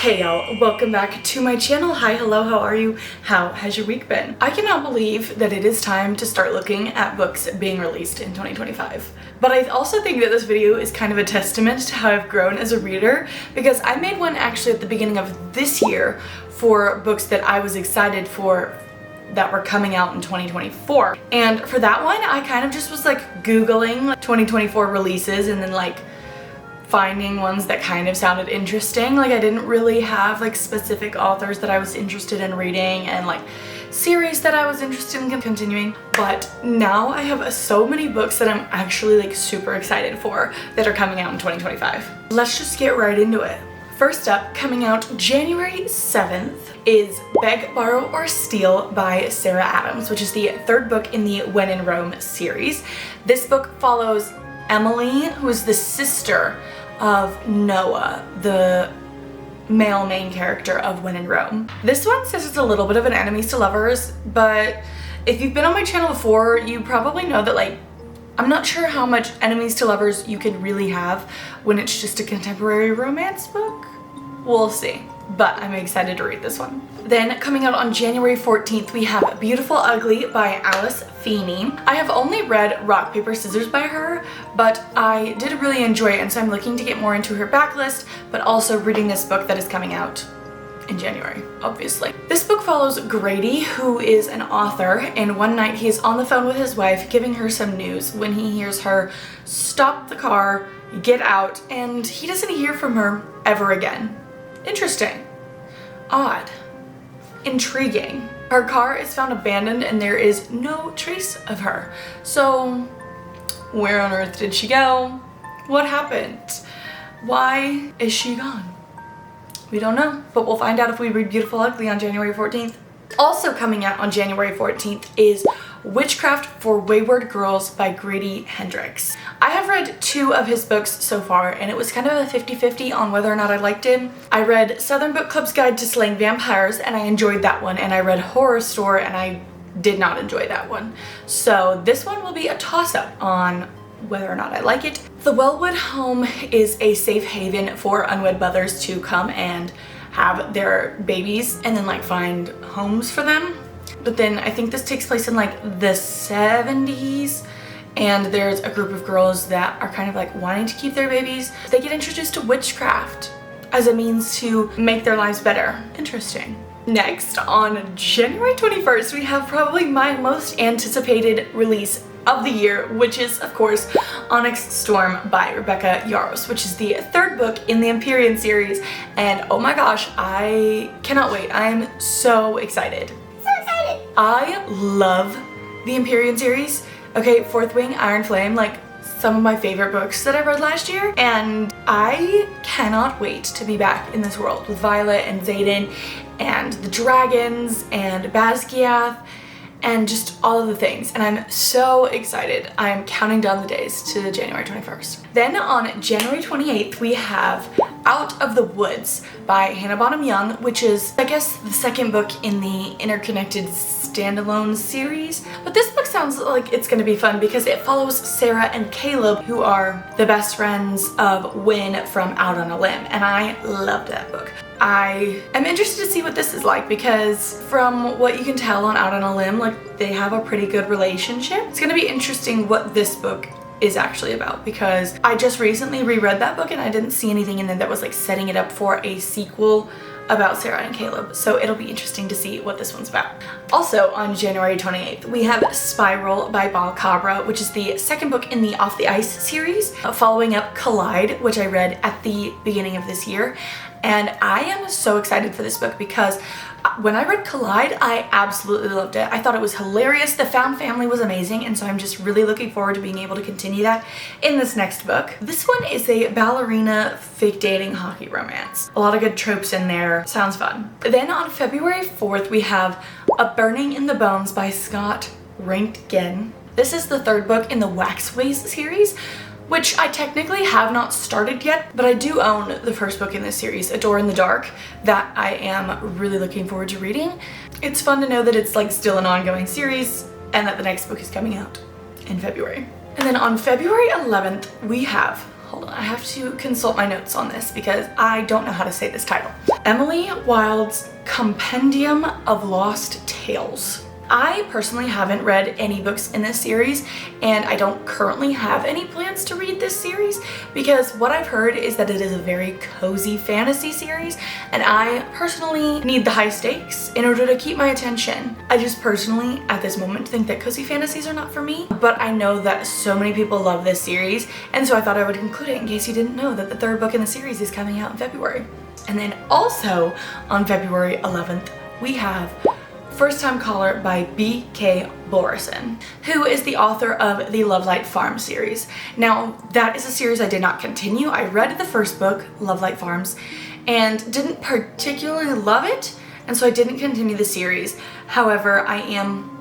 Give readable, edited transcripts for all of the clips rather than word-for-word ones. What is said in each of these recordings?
Hey y'all, welcome back to my channel. Hi, hello, how are you? How has your week been? I cannot believe that it is time to start looking at books being released in 2025. But I also think that this video is kind of a testament to how I've grown as a reader, because I made one actually at the beginning of this year for books that I was excited for that were coming out in 2024. And for that one, I kind of just was like Googling 2024 releases and then like finding ones that kind of sounded interesting. Like I didn't really have like specific authors that I was interested in reading and like series that I was interested in continuing. But now I have so many books that I'm actually like super excited for that are coming out in 2025. Let's just get right into it. First up, coming out January 7th is Beg, Borrow, or Steal by Sarah Adams, which is the third book in the When in Rome series. This book follows Emily, who is the sister of Noah, the male main character of When in Rome. This one says it's a little bit of an enemies to lovers, but if you've been on my channel before, you probably know that like I'm not sure how much enemies to lovers you can really have when it's just a contemporary romance book. We'll see, but I'm excited to read this one. Then coming out on January 14th, we have Beautiful Ugly by Alice Feeney. I have only read Rock, Paper, Scissors by her, but I did really enjoy it, and so I'm looking to get more into her backlist, but also reading this book that is coming out in January, obviously. This book follows Grady, who is an author, and one night he is on the phone with his wife giving her some news when he hears her stop the car, get out, and he doesn't hear from her ever again. Interesting. Odd. Intriguing. Her car is found abandoned and there is no trace of her. So, where on earth did she go? What happened? Why is she gone? We don't know, but we'll find out if we read Beautiful Ugly on January 14th. Also coming out on January 14th is Witchcraft for Wayward Girls by Grady Hendrix. I have read 2 of his books so far, and it was kind of a 50-50 on whether or not I liked him. I read Southern Book Club's Guide to Slaying Vampires, and I enjoyed that one, and I read Horror Store, and I did not enjoy that one. So this one will be a toss-up on whether or not I like it. The Wellwood Home is a safe haven for unwed mothers to come and have their babies and then like find homes for them. But then I think this takes place in like the 70s, and there's a group of girls that are kind of like wanting to keep their babies. They get introduced to witchcraft as a means to make their lives better. Interesting. Next, on January 21st, we have probably my most anticipated release of the year, which is of course Onyx Storm by Rebecca Yarros, which is the third book in the Empyrean series, and oh my gosh, I cannot wait. I'm so excited. I love the Empyrean series. Okay, Fourth Wing, Iron Flame, like some of my favorite books that I read last year, and I cannot wait to be back in this world with Violet and Xaden and the dragons and Basquiat and just all of the things, and I'm so excited. I'm counting down the days to January 21st. Then on January 28th, we have Out of the Woods by Hannah Bonham Young, which is, I guess, the second book in the Interconnected standalone series. But this book sounds like it's gonna be fun because it follows Sarah and Caleb, who are the best friends of Wynn from Out on a Limb, and I loved that book. I am interested to see what this is like because from what you can tell on Out on a Limb, like they have a pretty good relationship. It's gonna be interesting what this book is actually about because I just recently reread that book and I didn't see anything in it that was like setting it up for a sequel about Sarah and Caleb, so it'll be interesting to see what this one's about. Also on January 28th, we have Spiral by Bal Cabra, which is the second book in the Off the Ice series, following up Collide, which I read at the beginning of this year. And I am so excited for this book because when I read Collide, I absolutely loved it. I thought it was hilarious. The found family was amazing, and so I'm just really looking forward to being able to continue that in this next book. This one is a ballerina fake dating hockey romance. A lot of good tropes in there. Sounds fun. Then on February 4th, we have A Burning in the Bones by Scott Rentgen. This is the third book in the Waxways series, which I technically have not started yet, but I do own the first book in this series, A Door in the Dark, that I am really looking forward to reading. It's fun to know that it's like still an ongoing series and that the next book is coming out in February. And then on February 11th, we have hold on, I have to consult my notes on this because I don't know how to say this title. Emily Wilde's Compendium of Lost Tales. I personally haven't read any books in this series, and I don't currently have any plans to read this series because what I've heard is that it is a very cozy fantasy series, and I personally need the high stakes in order to keep my attention. I just personally, at this moment, think that cozy fantasies are not for me, but I know that so many people love this series, and so I thought I would include it in case you didn't know that the third book in the series is coming out in February. And then also on February 11th, we have First Time Caller by B.K. Borison, who is the author of the Lovelight Farm series. Now, that is a series I did not continue. I read the first book, Lovelight Farms, and didn't particularly love it, and so I didn't continue the series. However, I am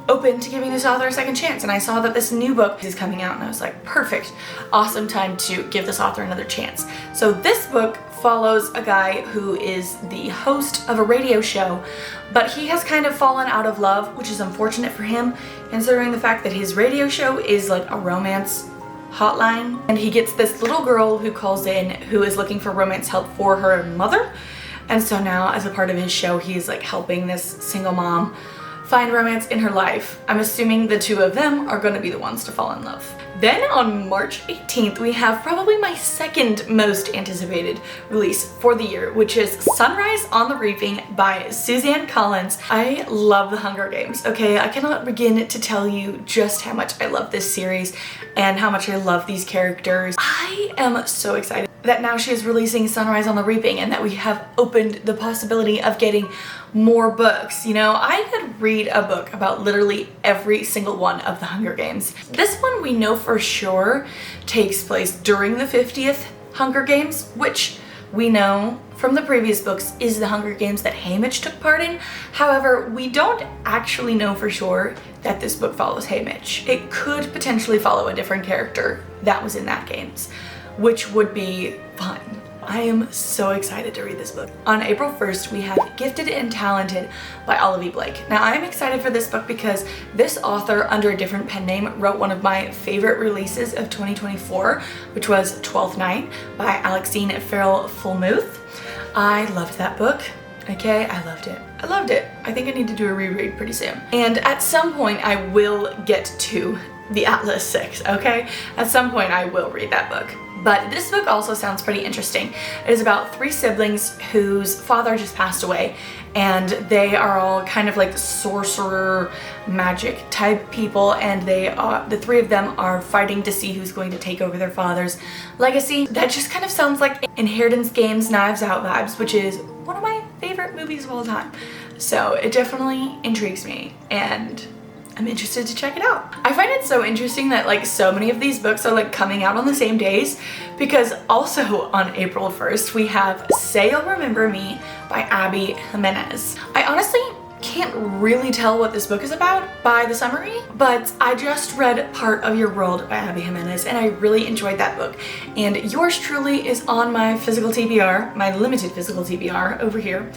open to giving this author a second chance, and I saw that this new book is coming out, and I was like, perfect, awesome time to give this author another chance. So this book follows a guy who is the host of a radio show, but he has kind of fallen out of love, which is unfortunate for him, considering the fact that his radio show is like a romance hotline, and he gets this little girl who calls in who is looking for romance help for her mother, and so now as a part of his show, he's like helping this single mom find romance in her life. I'm assuming the two of them are going to be the ones to fall in love. Then on March 18th, we have probably my second most anticipated release for the year, which is Sunrise on the Reaping by Suzanne Collins. I love The Hunger Games, okay? I cannot begin to tell you just how much I love this series and how much I love these characters. I am so excited that now she is releasing Sunrise on the Reaping and that we have opened the possibility of getting more books. You know, I could read a book about literally every single one of the Hunger Games. This one we know for sure takes place during the 50th Hunger Games, which we know from the previous books is the Hunger Games that Haymitch took part in. However, we don't actually know for sure that this book follows Haymitch. It could potentially follow a different character that was in that games, which would be fun. I am so excited to read this book. On April 1st, we have Gifted and Talented by Olivia Blake. Now, I'm excited for this book because this author, under a different pen name, wrote one of my favorite releases of 2024, which was 12th Night by Alexine Farrell-Fulmuth. I loved that book. Okay, I loved it. I loved it. I think I need to do a reread pretty soon. And at some point, I will get to the Atlas 6, okay? At some point, I will read that book. But this book also sounds pretty interesting. It is about three siblings whose father just passed away, and they are all kind of like sorcerer magic type people, and the three of them are fighting to see who's going to take over their father's legacy. That just kind of sounds like Inheritance Games Knives Out vibes, which is one of my favorite movies of all time. So it definitely intrigues me, and I'm interested to check it out. I find it so interesting that like so many of these books are like coming out on the same days, because also on April 1st we have Say You'll Remember Me by Abby Jimenez. I honestly can't really tell what this book is about by the summary, but I just read Part of Your World by Abby Jimenez and I really enjoyed that book. And yours truly is on my physical TBR, my limited physical TBR over here.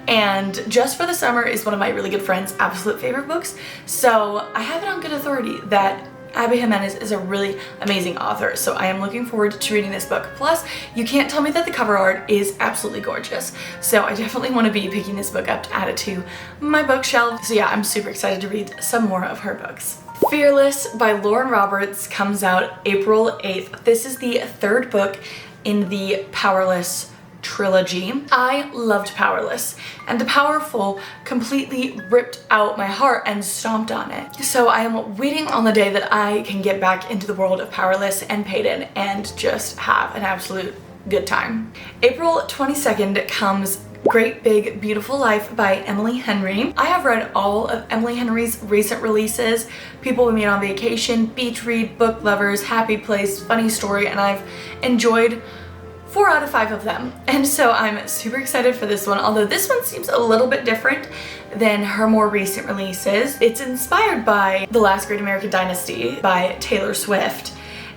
And Just for the Summer is one of my really good friends' absolute favorite books. So I have it on good authority that Abby Jimenez is a really amazing author, so I am looking forward to reading this book. Plus, you can't tell me that the cover art is absolutely gorgeous, so I definitely want to be picking this book up to add it to my bookshelf. So yeah, I'm super excited to read some more of her books. Fearless by Lauren Roberts comes out April 8th. This is the third book in the Powerless trilogy. I loved Powerless, and The Powerful completely ripped out my heart and stomped on it. So I am waiting on the day that I can get back into the world of Powerless and Payton and just have an absolute good time. April 22nd comes Great Big Beautiful Life by Emily Henry. I have read all of Emily Henry's recent releases: People We Meet on Vacation, Beach Read, Book Lovers, Happy Place, Funny Story, and I've enjoyed 4 out of 5 of them. And so I'm super excited for this one, although this one seems a little bit different than her more recent releases. It's inspired by The Last Great American Dynasty by Taylor Swift,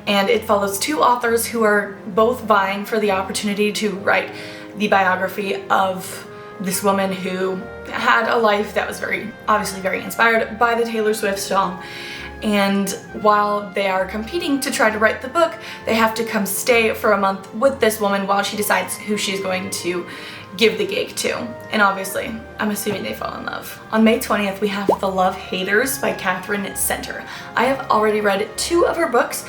and it follows 2 authors who are both vying for the opportunity to write the biography of this woman who had a life that was obviously very inspired by the Taylor Swift song. and while they are competing to try to write the book, they have to come stay for a month with this woman while she decides who she's going to give the gig to. And obviously, I'm assuming they fall in love. On May 20th, we have The Love Haters by Catherine Center. I have already read 2 of her books,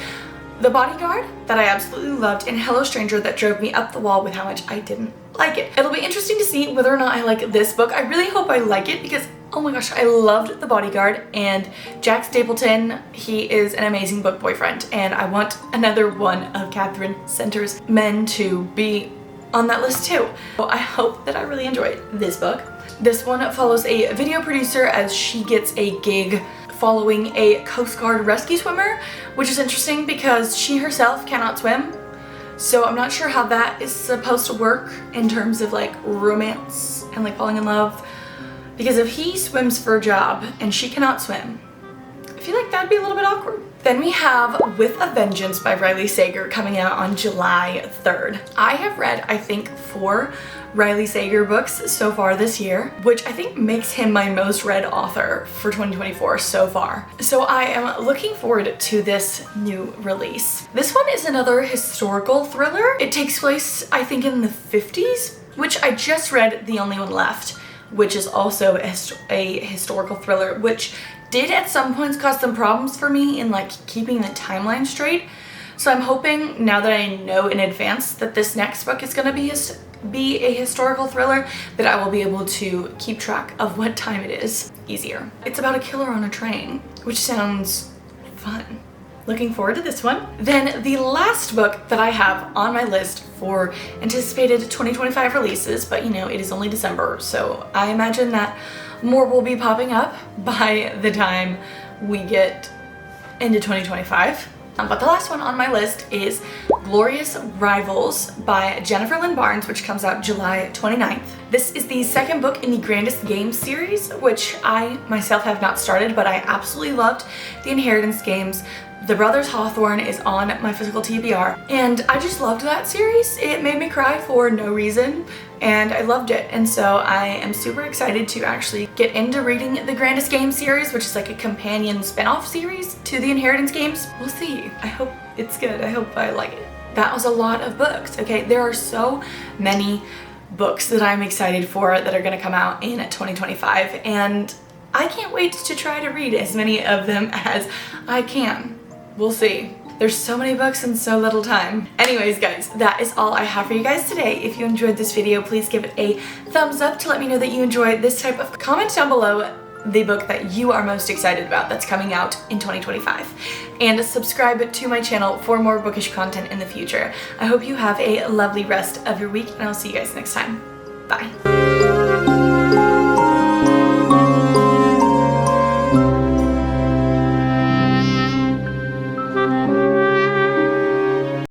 The Bodyguard, that I absolutely loved, and Hello Stranger, that drove me up the wall with how much I didn't like it. It'll be interesting to see whether or not I like this book. I really hope I like it because, oh my gosh, I loved The Bodyguard, and Jack Stapleton, he is an amazing book boyfriend, and I want another one of Catherine Center's men to be on that list too. So I hope that I really enjoyed this book. This one follows a video producer as she gets a gig following a Coast Guard rescue swimmer, which is interesting because she herself cannot swim. So I'm not sure how that is supposed to work in terms of like romance and like falling in love. Because if he swims for a job and she cannot swim, I feel like that'd be a little bit awkward. Then we have With a Vengeance by Riley Sager coming out on July 3rd. I have read, I think, 4 Riley Sager books so far this year, which I think makes him my most read author for 2024 so far. So I am looking forward to this new release. This one is another historical thriller. It takes place, I think, in the 50s, which I just read The Only One Left, which is also a historical thriller, which did at some points cause some problems for me in like keeping the timeline straight. So I'm hoping, now that I know in advance that this next book is going to be a historical thriller, that I will be able to keep track of what time it is easier. It's about a killer on a train, which sounds fun. Looking forward to this one. Then the last book that I have on my list for anticipated 2025 releases, but you know, it is only December, so I imagine that more will be popping up by the time we get into 2025. But the last one on my list is Glorious Rivals by Jennifer Lynn Barnes, which comes out July 29th. This is the second book in the Grandest Games series, which I myself have not started, but I absolutely loved the Inheritance games. The Brothers Hawthorne is on my physical TBR, and I just loved that series. It made me cry for no reason, and I loved it. And so I am super excited to actually get into reading the Grandest Games series, which is like a companion spin-off series to the Inheritance games. We'll see. I hope it's good. I hope I like it. That was a lot of books, okay? There are so many books that I'm excited for that are gonna come out in 2025, and I can't wait to try to read as many of them as I can. We'll see. There's so many books in so little time. Anyways, guys, that is all I have for you guys today. If you enjoyed this video, please give it a thumbs up to let me know that you enjoyed this type of comment down below the book that you are most excited about that's coming out in 2025. And subscribe to my channel for more bookish content in the future. I hope you have a lovely rest of your week, and I'll see you guys next time. Bye.